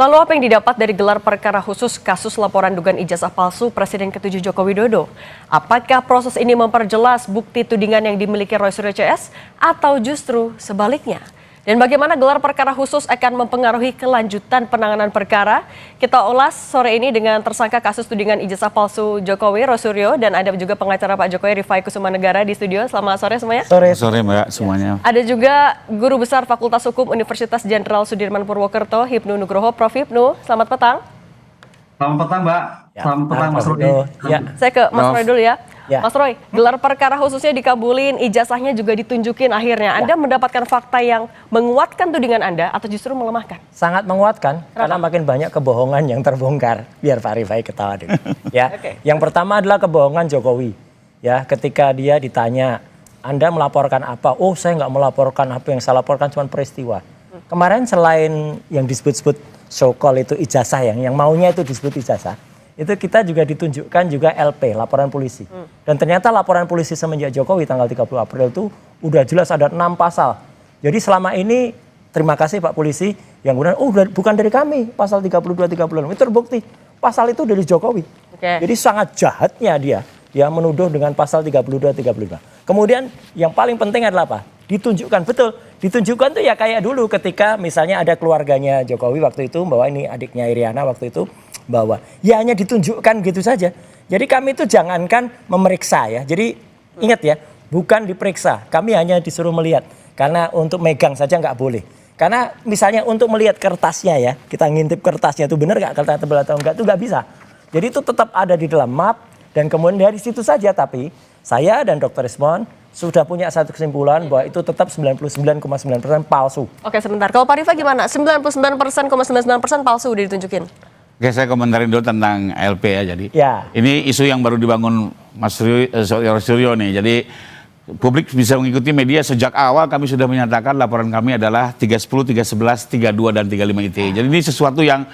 Lalu apa yang didapat dari gelar perkara khusus kasus laporan dugaan ijazah palsu Presiden ke-7 Joko Widodo? Apakah proses ini memperjelas bukti tudingan yang dimiliki Roy Suryo CS atau justru sebaliknya? Dan bagaimana gelar perkara khusus akan mempengaruhi kelanjutan penanganan perkara? Kita ulas sore ini dengan tersangka kasus tudingan ijazah palsu Jokowi, Roy Suryo, dan ada juga pengacara Pak Jokowi, Rifai Kusumanegara di studio. Selamat sore semuanya. Sore Mbak semuanya. Ada juga Guru Besar Fakultas Hukum Universitas Jenderal Sudirman Purwokerto, Hipnu Nugroho. Prof. Hipnu, selamat petang. Selamat petang Mbak, selamat petang Mas Rudi. Ya, saya ke Mas Roy dulu ya. Ya. Mas Roy, gelar perkara khususnya dikabulin, ijazahnya juga ditunjukin akhirnya. Anda mendapatkan fakta yang menguatkan tudingan Anda atau justru melemahkan? Sangat menguatkan. Karena makin banyak kebohongan yang terbongkar. Biar Pak Rifai ketawa dulu. Ya. Yang pertama adalah kebohongan Jokowi. Ya, ketika dia ditanya, Anda melaporkan apa? Oh, saya nggak melaporkan apa, yang saya laporkan cuma peristiwa. Kemarin selain yang disebut-sebut so call itu ijazah, yang maunya itu disebut ijazah, itu kita juga ditunjukkan juga LP, laporan polisi. Dan ternyata laporan polisi semenjak Jokowi tanggal 30 April itu udah jelas ada 6 pasal. Jadi selama ini terima kasih Pak Polisi yang kemudian bukan dari kami pasal 32-36 itu terbukti pasal itu dari Jokowi. Jadi sangat jahatnya dia menuduh dengan pasal 32-35. Kemudian yang paling penting adalah apa? Ditunjukkan, betul. Ditunjukkan tuh ya kayak dulu ketika misalnya ada keluarganya Jokowi waktu itu bahwa ini adiknya Iriana waktu itu bahwa ya hanya ditunjukkan gitu saja. Jadi kami itu jangankan memeriksa ya. Jadi ingat ya, bukan diperiksa. Kami hanya disuruh melihat. Karena untuk megang saja nggak boleh. Karena misalnya untuk melihat kertasnya ya, kita ngintip kertasnya itu benar nggak kertas tebal atau enggak itu nggak bisa. Jadi itu tetap ada di dalam map dan kemudian dari situ saja. Tapi saya dan Dr. Rismon sudah punya satu kesimpulan bahwa itu tetap 99,9% palsu. Oke, sebentar. Kalau Pak Rifai gimana? 99,99% palsu udah ditunjukin. Oke, saya komentarin dulu tentang LP ya. Jadi ini isu yang baru dibangun Mas Suryo nih. Jadi publik bisa mengikuti media sejak awal kami sudah menyatakan laporan kami adalah 310, 311, 32 dan 35 ITE. Jadi ini sesuatu yang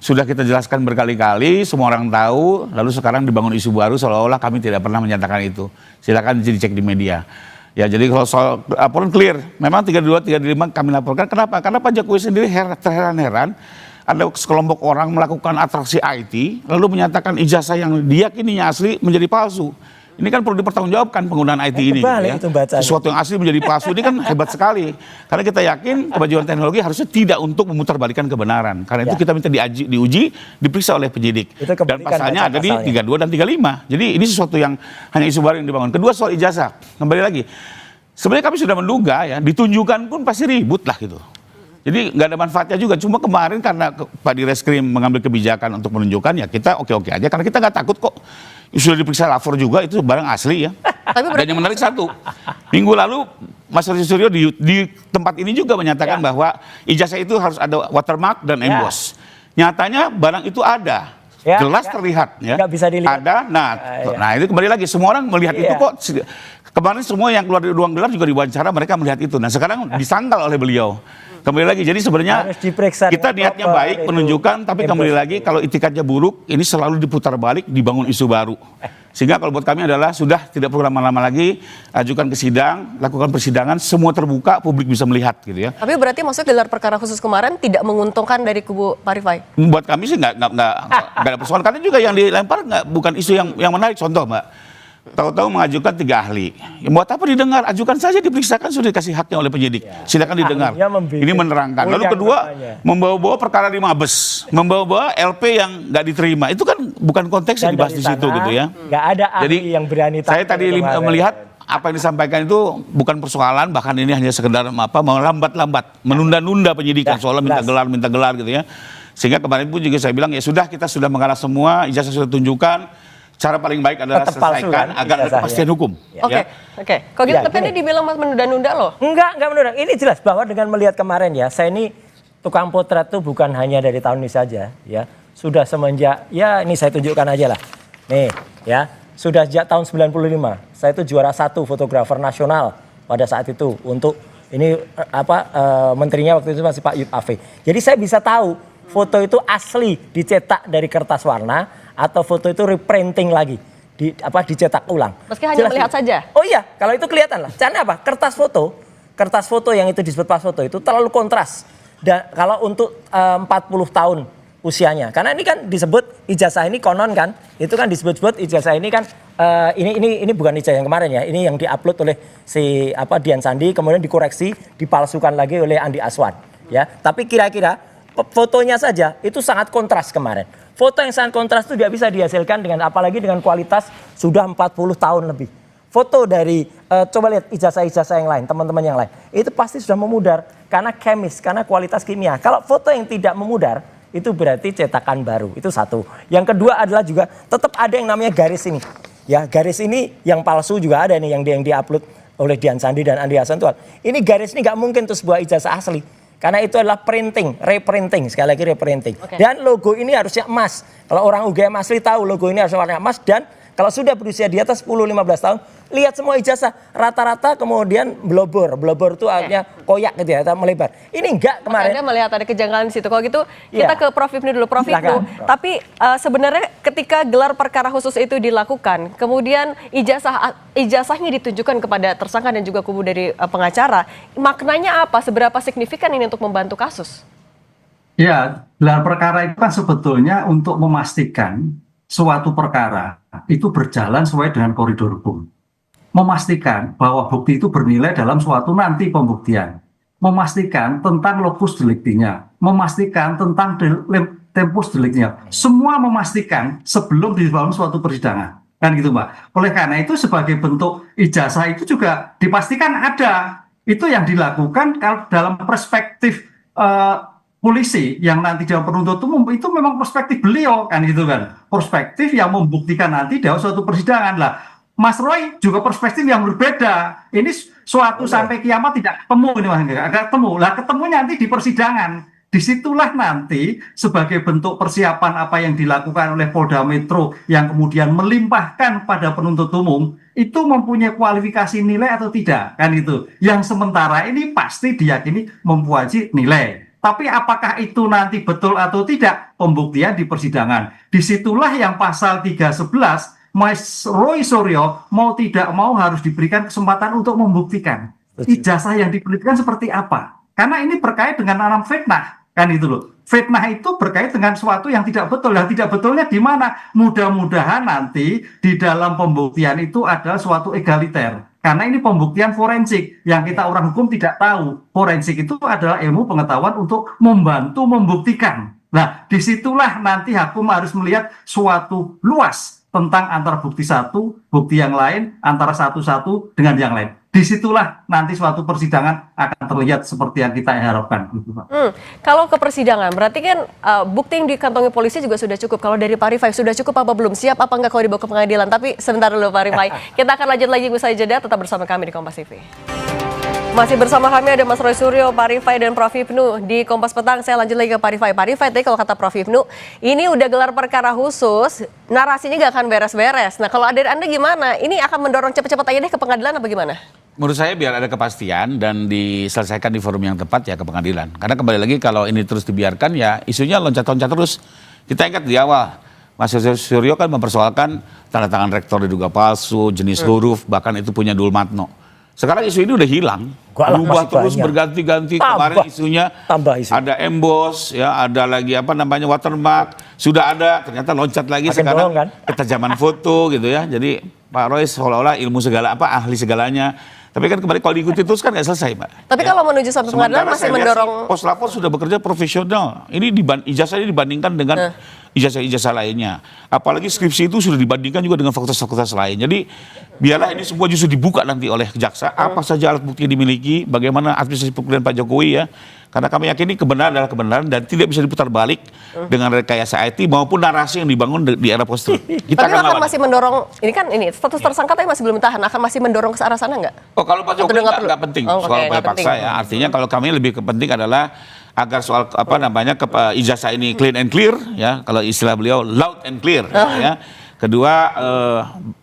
sudah kita jelaskan berkali-kali, semua orang tahu, lalu sekarang dibangun isu baru seolah-olah kami tidak pernah menyatakan itu. Silakan dicek di media. Ya, jadi kalau soal laporan clear, memang 32, 35 kami laporkan. Kenapa? Karena Pak Jokowi sendiri terheran-heran ada sekelompok orang melakukan atraksi IT, lalu menyatakan ijazah yang diyakininya asli menjadi palsu. Ini kan perlu dipertanggungjawabkan penggunaan IT ini. Gitu ya. Sesuatu yang asli menjadi palsu ini kan hebat sekali. Karena kita yakin kemajuan teknologi harusnya tidak untuk memutarbalikkan kebenaran. Karena itu kita minta diuji, diperiksa oleh penyidik. Dan pasalnya ada di 32 dan 35. Jadi ini sesuatu yang hanya isu baru yang dibangun. Kedua soal ijazah, kembali lagi. Sebenarnya kami sudah menduga ya, ditunjukkan pun pasti ribut lah gitu. Jadi nggak ada manfaatnya juga. Cuma kemarin karena Pak Direskrim mengambil kebijakan untuk menunjukkan ya kita oke-oke aja. Karena kita nggak takut kok. Sudah diperiksa lapor juga itu barang asli ya. Dan yang menarik satu, minggu lalu Mas Suryo di tempat ini juga menyatakan bahwa ijazah itu harus ada watermark dan emboss. Nyatanya barang itu ada, jelas terlihat ya. Nggak bisa dilihat. Ada, nah itu kembali lagi semua orang melihat itu kok. Kemarin semua yang keluar dari ruang gelar juga diwawancara mereka melihat itu. Nah sekarang disangkal oleh beliau. Kembali lagi, jadi sebenarnya kita niatnya baik, penunjukan, tapi kembali lagi kalau itikadnya buruk, ini selalu diputar balik, dibangun isu baru. Sehingga kalau buat kami adalah sudah tidak perlu lama-lama lagi, ajukan ke sidang, lakukan persidangan, semua terbuka, publik bisa melihat gitu ya. Tapi berarti maksudnya gelar perkara khusus kemarin tidak menguntungkan dari kubu Pak Rifai? Buat kami sih nggak ada persoalan, karena juga yang dilempar bukan isu yang menarik. Contoh Mbak, tahu-tahu mengajukan 3 ahli. Ya, buat apa didengar? Ajukan saja, diperiksakan, sudah dikasih haknya oleh penyidik. Silakan didengar. Ini menerangkan. Lalu kedua, membawa-bawa perkara di Mabes, membawa-bawa LP yang nggak diterima. Itu kan bukan konteks yang dibahas di situ gitu ya. Nggak ada ahli yang berani. Saya tadi melihat apa yang disampaikan itu bukan persoalan, bahkan ini hanya sekedar melambat-lambat, menunda-nunda penyidikan soalnya minta gelar gitu ya. Sehingga kemarin pun juga saya bilang ya sudah, kita sudah mengarah semua, ijazah sudah tunjukkan. Cara paling baik adalah selesaikan agar ada kepastian hukum. Oke. Kalau gitu tapi ini dibilang menunda-nunda loh. Enggak menunda. Ini jelas bahwa dengan melihat kemarin ya, saya ini tukang potret tuh bukan hanya dari tahun ini saja ya. Sudah semenjak, ya ini saya tunjukkan aja lah. Nih ya, sudah sejak tahun 95. Saya itu juara 1 fotografer nasional pada saat itu untuk ini menterinya waktu itu masih Pak Yud Afe. Jadi saya bisa tahu foto itu asli dicetak dari kertas warna atau foto itu reprinting lagi, dicetak ulang. Meski hanya melihat saja. Oh iya, kalau itu kelihatan lah. Caranya apa? Kertas foto yang itu disebut pas foto itu terlalu kontras. Dan kalau untuk 40 tahun usianya, karena ini kan disebut ijazah ini konon kan, itu kan disebut-sebut ijazah ini kan ini bukan ijazah yang kemarin ya, ini yang diupload oleh si Dian Sandi, kemudian dikoreksi, dipalsukan lagi oleh Andi Aswan, ya. Tapi kira-kira fotonya saja itu sangat kontras kemarin. Foto yang sangat kontras itu tidak bisa dihasilkan dengan apalagi dengan kualitas sudah 40 tahun lebih. Foto dari coba lihat ijazah-ijazah yang lain, teman-teman yang lain, itu pasti sudah memudar karena karena kualitas kimia. Kalau foto yang tidak memudar itu berarti cetakan baru. Itu satu. Yang kedua adalah juga tetap ada yang namanya garis ini. Ya, garis ini yang palsu juga ada nih yang diupload oleh Dian Sandi dan Andi Hasan Tual. Ini garis ini nggak mungkin tuh sebuah ijazah asli. Karena itu adalah printing, reprinting, sekali lagi reprinting. Okay. Dan logo ini harusnya emas. Kalau orang UGM asli tahu logo ini harusnya warna emas, dan kalau sudah berusia di atas 10-15 tahun, lihat semua ijazah rata-rata kemudian blobor itu artinya koyak gitu ya, atau melebar. Ini enggak kemarin. Anda melihat ada kejanggalan di situ. Kalau gitu kita ke Prof Hipnu dulu, Prof Hipnu. Tapi sebenarnya ketika gelar perkara khusus itu dilakukan, kemudian ijazahnya ditunjukkan kepada tersangka dan juga kubu dari pengacara, maknanya apa? Seberapa signifikan ini untuk membantu kasus? Ya, gelar perkara itu kan sebetulnya untuk memastikan suatu perkara itu berjalan sesuai dengan koridor hukum. Memastikan bahwa bukti itu bernilai dalam suatu nanti pembuktian. Memastikan tentang lokus deliktinya. Memastikan tentang tempus deliktinya. Semua memastikan sebelum dibangun suatu persidangan. Kan gitu, Mbak. Oleh karena itu sebagai bentuk ijazah itu juga dipastikan ada. Itu yang dilakukan kalau dalam perspektif polisi yang nanti dalam penuntut umum itu memang perspektif beliau kan gitu kan, perspektif yang membuktikan nanti dalam suatu persidangan lah. Mas Roy juga perspektif yang berbeda. Ini suatu sampai kiamat tidak ketemu ini Mas, nggak ketemu lah, ketemunya nanti di persidangan. Disitulah nanti sebagai bentuk persiapan apa yang dilakukan oleh Polda Metro yang kemudian melimpahkan pada penuntut umum itu mempunyai kualifikasi nilai atau tidak kan itu. Yang sementara ini pasti diyakini mempunyai nilai. Tapi apakah itu nanti betul atau tidak, pembuktian di persidangan. Disitulah yang pasal 311, Mas Roy Suryo mau tidak mau harus diberikan kesempatan untuk membuktikan ijazah yang diberikan seperti apa. Karena ini berkait dengan alam fitnah, kan itu loh. Fitnah itu berkait dengan sesuatu yang tidak betul. Yang tidak betulnya di mana? Mudah-mudahan nanti di dalam pembuktian itu adalah suatu egaliter. Karena ini pembuktian forensik yang kita orang hukum tidak tahu. Forensik itu adalah ilmu pengetahuan untuk membantu membuktikan. Nah, disitulah nanti hakim harus melihat suatu luas tentang antara bukti satu, bukti yang lain, antara satu-satu dengan yang lain. Disitulah nanti suatu persidangan akan terlihat seperti yang kita harapkan. Kalau ke persidangan, berarti kan bukti yang dikantongi polisi juga sudah cukup. Kalau dari Pak Rifai sudah cukup apa belum? Siap apa enggak kalau dibawa ke pengadilan? Tapi sebentar dulu Pak Rifai. Kita akan lanjut lagi usai jeda, tetap bersama kami di Kompas TV. Masih bersama kami ada Mas Roy Suryo, Pak Rifai, dan Prof Hipnu di Kompas Petang. Saya lanjut lagi ke Pak Rifai. Pak Rifai, tadi kalau kata Prof Hipnu, ini udah gelar perkara khusus, narasinya nggak akan beres-beres. Nah, kalau dari Anda gimana? Ini akan mendorong cepet-cepet aja deh ke pengadilan apa gimana? Menurut saya biar ada kepastian dan diselesaikan di forum yang tepat ya ke pengadilan. Karena kembali lagi kalau ini terus dibiarkan ya isunya loncat-loncat terus. Kita ingat di awal, Mas Suryo kan mempersoalkan tanda tangan rektor diduga palsu, jenis huruf, bahkan itu punya Dulmatno. Sekarang isu ini udah hilang, berubah terus berganti-ganti. Kemarin isunya ada emboss, ya ada lagi apa namanya watermark, sudah ada, ternyata loncat lagi. Makin sekarang kan? Ketajaman foto gitu ya. Jadi Pak Roy seolah-olah ilmu segala apa ahli segalanya. Tapi kan kemarin kalau diikuti terus kan nggak selesai, Pak. Tapi kalau menuju sampai pengadilan masih mendorong. Poslapor sudah bekerja profesional. Ini ijazah ini dibandingkan dengan ijazah-ijazah lainnya. Apalagi skripsi itu sudah dibandingkan juga dengan fakultas-fakultas lain. Jadi biarlah ini semua justru dibuka nanti oleh jaksa. Apa saja alat bukti yang dimiliki, bagaimana administrasi pemilihan Pak Jokowi ya. Karena kami yakini kebenaran adalah kebenaran dan tidak bisa diputar balik dengan rekayasa IT maupun narasi yang dibangun di era post-truth. Tapi akan masih mendorong, ini status tersangka tapi masih belum ditahan, akan masih mendorong ke arah sana nggak? Oh, kalau Pak Jokowi nggak penting soal upaya paksa ya. Artinya kalau kami lebih penting adalah agar soal apa namanya ijazah ini clean and clear ya, kalau istilah beliau loud and clear ya. Kedua,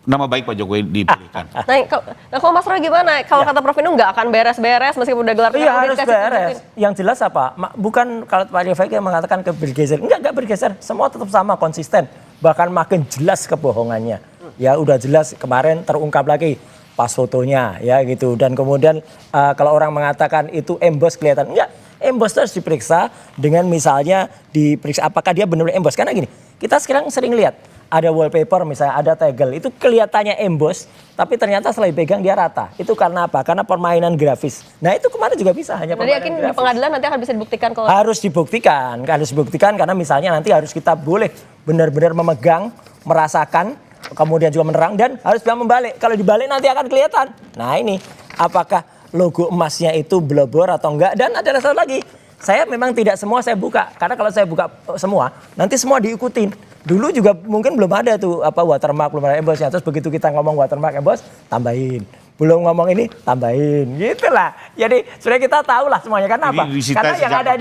nama baik Pak Jokowi dipilihkan. Nah, kalau Mas Roy gimana? Kalau kata Prof Hipnu nggak akan beres-beres meskipun udah gelar. Iya harus beres. Yang jelas apa? Bukan kalau Pak Rifai yang mengatakan bergeser. Enggak bergeser. Semua tetap sama, konsisten. Bahkan makin jelas kebohongannya. Ya udah jelas kemarin terungkap lagi pas fotonya ya gitu. Dan kemudian kalau orang mengatakan itu emboss kelihatan. Enggak. Embos itu harus diperiksa dengan misalnya diperiksa apakah dia benar-benar embos. Karena gini, kita sekarang sering lihat ada wallpaper misalnya, ada tegel, itu kelihatannya embos, tapi ternyata setelah dipegang dia rata. Itu karena apa? Karena permainan grafis. Nah itu kemarin juga bisa hanya permainan yakin grafis. di pengadilan nanti akan bisa dibuktikan kalau... Harus dibuktikan karena misalnya nanti harus kita boleh benar-benar memegang, merasakan, kemudian juga menerang dan harus bisa membalik. Kalau dibalik nanti akan kelihatan. Nah ini, apakah logo emasnya itu blobor atau enggak? Dan ada satu lagi, saya memang tidak semua saya buka. Karena kalau saya buka semua, nanti semua diikutin. Dulu juga mungkin belum ada tuh watermark, belum ada embosnya. Terus begitu kita ngomong watermark embos, tambahin. Belum ngomong ini, tambahin. Gitulah. Jadi sebenarnya kita tahu lah semuanya. Karena apa? Karena yang ada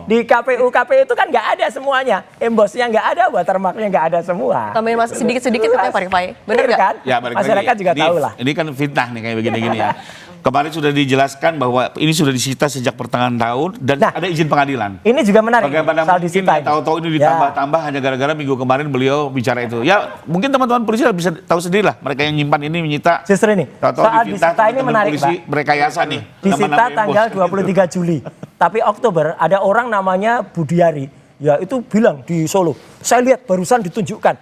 di KPU itu kan nggak ada semuanya. Embosnya nggak ada, watermarknya nggak ada semua. Tambahin masih sedikit-sedikit katanya Pak Rifai. Bener nggak? Kan? Ya, masyarakat juga tahu lah. Ini kan fitnah nih kayak begini-gini ya. Kemarin sudah dijelaskan bahwa ini sudah disita sejak pertengahan tahun dan ada izin pengadilan. Ini juga menarik. Bagaimana mungkin tahu-tahu ini ditambah-tambah hanya gara-gara minggu kemarin beliau bicara itu. Ya mungkin teman-teman polisi bisa tahu sendiri lah. Mereka yang nyimpan ini menyita. Justru ini. Soal disita ini menarik polisi, Pak. Merekayasa nih. Disita tanggal 23 Juli. Tapi Oktober ada orang namanya Budiari. Ya itu bilang di Solo. Saya lihat barusan ditunjukkan.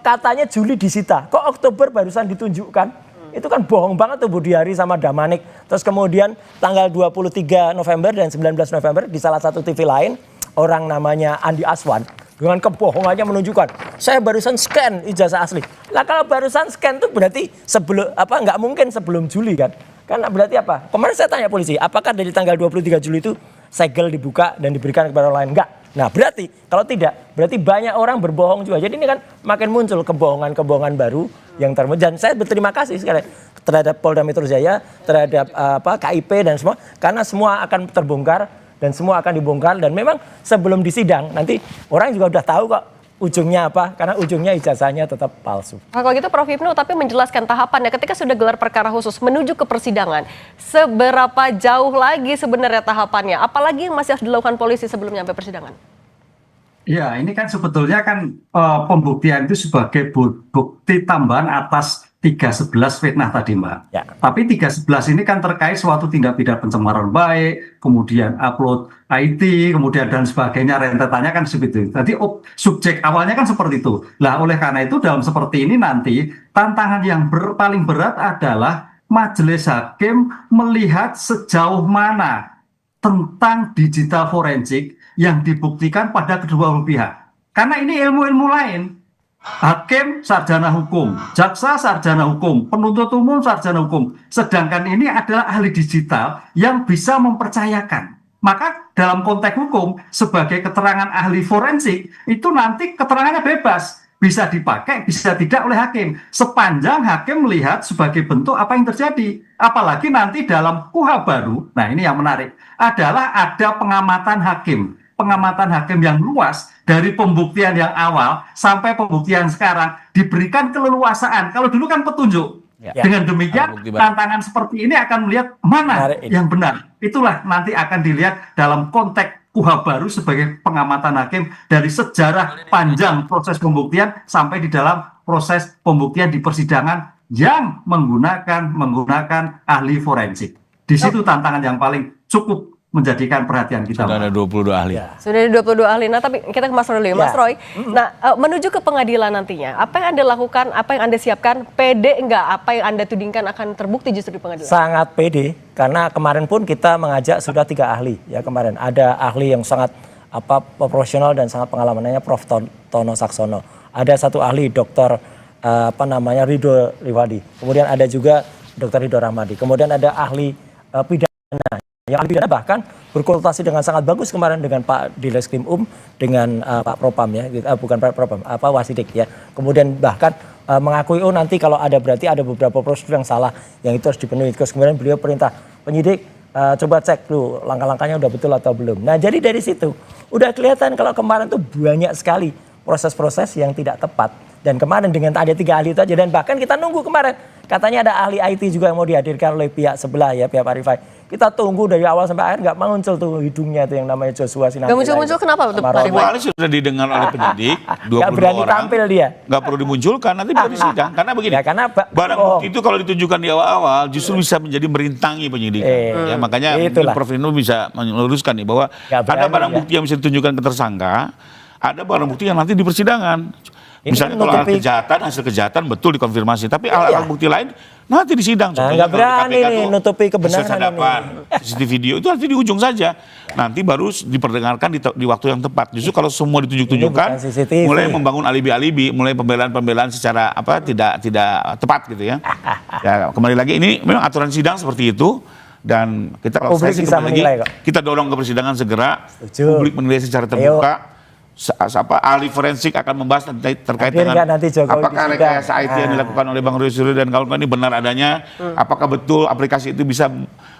Katanya Juli disita. Kok Oktober barusan ditunjukkan? Itu kan bohong banget tuh Budiari sama Damanik. Terus kemudian tanggal 23 November dan 19 November di salah satu TV lain, orang namanya Andi Aswan dengan kebohongannya menunjukkan saya barusan scan ijazah asli. Lah kalau barusan scan tuh berarti sebelum nggak mungkin sebelum Juli kan? Karena berarti apa? Kemarin saya tanya polisi, apakah dari tanggal 23 Juli itu segel dibuka dan diberikan kepada orang lain? Enggak. Nah berarti kalau tidak, berarti banyak orang berbohong juga. Jadi ini kan makin muncul kebohongan-kebohongan baru yang dan saya berterima kasih sekali terhadap Polda Metro Jaya, terhadap KIP dan semua, karena semua akan terbongkar dan semua akan dibongkar dan memang sebelum disidang nanti orang juga udah tahu kok ujungnya apa, karena ujungnya ijazahnya tetap palsu. Nah, kalau gitu Prof Hipnu tapi menjelaskan tahapannya ketika sudah gelar perkara khusus menuju ke persidangan, seberapa jauh lagi sebenarnya tahapannya, apalagi yang masih harus dilakukan polisi sebelum nyampe persidangan? Ya, ini kan sebetulnya kan pembuktian itu sebagai bukti tambahan atas 311 fitnah tadi, Mbak. Ya. Tapi 311 ini kan terkait suatu tindak pidana pencemaran baik, kemudian upload IT, kemudian dan sebagainya, rentetannya kan seperti itu. Tadi subjek awalnya kan seperti itu. Nah, oleh karena itu dalam seperti ini nanti tantangan yang paling berat adalah majelis hakim melihat sejauh mana tentang digital forensik yang dibuktikan pada kedua pihak. Karena ini ilmu-ilmu lain. Hakim sarjana hukum, jaksa sarjana hukum, penuntut umum sarjana hukum. Sedangkan ini adalah ahli digital yang bisa mempercayakan. Maka dalam konteks hukum sebagai keterangan ahli forensik itu nanti keterangannya bebas. Bisa dipakai, bisa tidak oleh hakim. Sepanjang hakim melihat sebagai bentuk apa yang terjadi. Apalagi nanti dalam KUHA baru, nah ini yang menarik, adalah ada pengamatan hakim. Pengamatan hakim yang luas dari pembuktian yang awal sampai pembuktian sekarang diberikan keleluasaan. Kalau dulu kan petunjuk. Ya. Dengan demikian tantangan seperti ini akan melihat mana yang benar. Itulah nanti akan dilihat dalam konteks KUHA baru sebagai pengamatan hakim dari sejarah panjang proses pembuktian sampai di dalam proses pembuktian di persidangan yang menggunakan ahli forensik. Di situ tantangan yang paling cukup menjadikan perhatian kita. Sudah ada 22 ahli. Ya. Sudah ada 22 ahli. Nah, tapi kita ke Mas Roy dulu ya. Mas Roy. Nah, menuju ke pengadilan nantinya, apa yang Anda lakukan, apa yang Anda siapkan, pede enggak apa yang Anda tudingkan akan terbukti justru di pengadilan? Sangat pede, karena kemarin pun kita mengajak sudah 3 ahli ya kemarin. Ada ahli yang sangat profesional dan sangat pengalamannya, Prof Tono Saksono. Ada satu ahli Dr. Ridho Riwadi. Kemudian ada juga Dr. Ridho Rahmadi. Kemudian ada ahli pidana. Yang ahli pidana bahkan berkonsultasi dengan sangat bagus kemarin dengan Pak Dileskrim dengan Pak Propam ya, bukan Pak Propam, Wasidik ya. Kemudian bahkan mengakui nanti kalau ada berarti ada beberapa prosedur yang salah yang itu harus dipenuhi. Terus kemudian beliau perintah penyidik coba cek dulu langkah-langkahnya udah betul atau belum. Nah jadi dari situ udah kelihatan kalau kemarin tuh banyak sekali proses-proses yang tidak tepat. Dan kemarin dengan ada 3 ahli itu aja dan bahkan kita nunggu kemarin katanya ada ahli IT juga yang mau dihadirkan oleh pihak sebelah ya, pihak Parify. Kita tunggu dari awal sampai akhir nggak muncul tuh hidungnya itu yang namanya Joshua Sinambela. Nggak muncul-muncul kenapa tuh Pak Rifai? Awalnya sudah didengar oleh penyidik, 22 Nggak berani orang. tampil dia. Nggak perlu dimunculkan, nanti baru disidang. Karena begini, Ya, karena barang bukti itu kalau ditunjukkan di awal-awal justru bisa menjadi merintangi penyidikan. Ya, makanya mungkin Prof. Inu bisa meluruskan nih bahwa ada barang bukti yang bisa ditunjukkan ke tersangka, ada barang bukti yang nanti di persidangan. Misalnya kalau hasil kejahatan betul dikonfirmasi, tapi alat bukti lain nanti di sidang. Nah, nggak berani nih nutupi kebenaran CCTV video itu nanti di ujung saja. Nanti baru diperdengarkan di waktu yang tepat. Justru kalau semua ditunjuk-tunjukkan, mulai membangun alibi-alibi, mulai pembelaan-pembelaan secara tidak tepat gitu ya. Ya, kembali lagi ini memang aturan sidang seperti itu. Dan kita kalau saya sih kembali lagi, kita dorong ke persidangan segera. Publik menilai secara terbuka. Ahli forensik akan membahas terkait dengan apakah rekayasa IT yang dilakukan oleh Bang Roy Suryo dan kawan-kawan ini benar adanya, apakah betul aplikasi itu bisa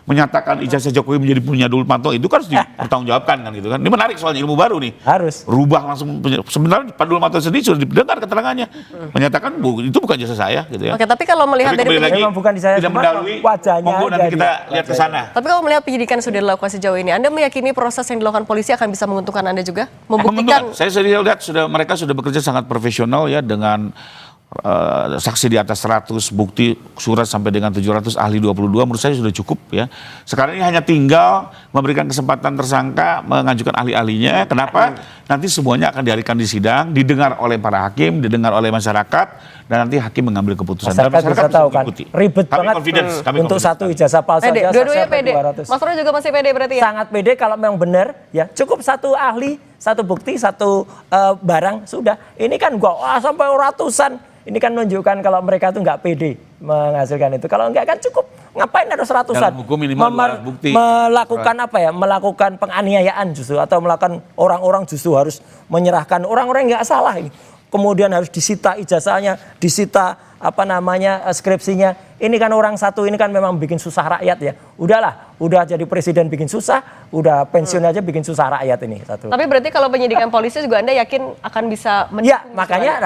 menyatakan ijazah Jokowi menjadi punya Nurtanto, itu kan harus dipertanggungjawabkan kan gitu kan. Ini menarik soalnya, ilmu baru nih. Harus rubah langsung. Sebenarnya Pak Nurtanto sendiri sudah didengar keterangannya, menyatakan itu bukan jasa saya gitu ya. Oke, tapi kalau melihat dari memang bukan di saya, tidak mendahului wajahnya, monggo nanti kita lihat ke sana. Tapi kalau melihat penyidikan sudah dilakukan sejauh ini, Anda meyakini proses yang dilakukan polisi akan bisa menguntungkan Anda juga? Membuktikan. Saya sudah lihat mereka sudah bekerja sangat profesional ya, dengan saksi di atas 100, bukti surat sampai dengan 700, ahli 22, menurut saya sudah cukup ya. Sekarang ini hanya tinggal memberikan kesempatan tersangka mengajukan ahli-ahlinya. Kenapa? Nanti semuanya akan dihadirkan di sidang, didengar oleh para hakim, didengar oleh masyarakat, dan nanti hakim mengambil keputusan. Masyarakat bisa tahu kan, ribet banget untuk satu ijazah palsu aja. Dua-duanya pede. Mas Roy juga masih pede berarti ya? Sangat pede kalau memang benar ya, cukup satu ahli, satu bukti, satu barang, sudah. Ini kan sampai ratusan. Ini kan menunjukkan kalau mereka tuh nggak pede menghasilkan itu. Kalau nggak kan cukup, ngapain harus ratusan? Dalam hukum minimal bukti. Melakukan apa ya? Melakukan penganiayaan justru, atau melakukan orang-orang justru harus menyerahkan orang-orang yang nggak salah ini. Kemudian harus disita ijazahnya, disita skripsinya. Ini kan orang satu ini kan memang bikin susah rakyat ya. Udahlah, udah jadi presiden bikin susah, udah pensiun aja bikin susah rakyat ini satu. Tapi berarti kalau penyidikan polisi juga Anda yakin akan bisa mendukung? Ya, makanya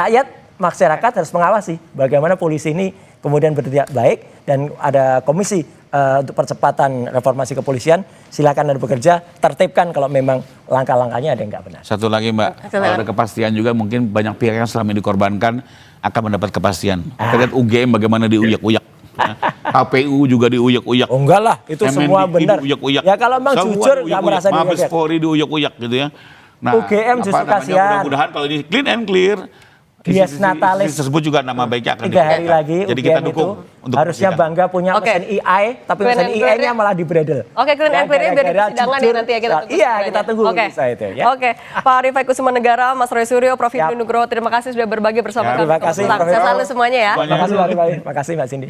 masyarakat harus mengawasi bagaimana polisi ini kemudian bertindak baik, dan ada komisi untuk percepatan reformasi kepolisian. Silakan Anda bekerja, tertibkan kalau memang langkah-langkahnya ada yang nggak benar. Satu lagi Mbak, kalau ada kepastian juga mungkin banyak pihak yang selama ini dikorbankan akan mendapat kepastian. Kita lihat UGM bagaimana diuyak-uyak. KPU juga diuyak-uyak. Oh enggak lah, itu semua benar. Ya kalau memang jujur nggak merasa diuyak. Mabes Polri diuyak-uyak gitu ya. Nah, UGM justru kasihan. Mudah-mudahan kalau ini clean and clear, Dias Natalis tersebut juga nama baiknya akan 3 hari lagi. Jadi kita dukung untuk harusnya bangga punya mesin AI, tapi mesin AI-nya malah dibredel. Oke, clean and clear biar di persidangan ya nanti ya kita tunggu. Iya, kita tunggu itu ya. Oke, Pak Rifai Kusuma Negara, Mas Roy Suryo, Prof. Ibnu Nugroho, terima kasih sudah berbagi bersama kami. Terima kasih. Sehat selalu semuanya ya. Terima kasih Pak Rifai. Terima kasih Mbak Cindy.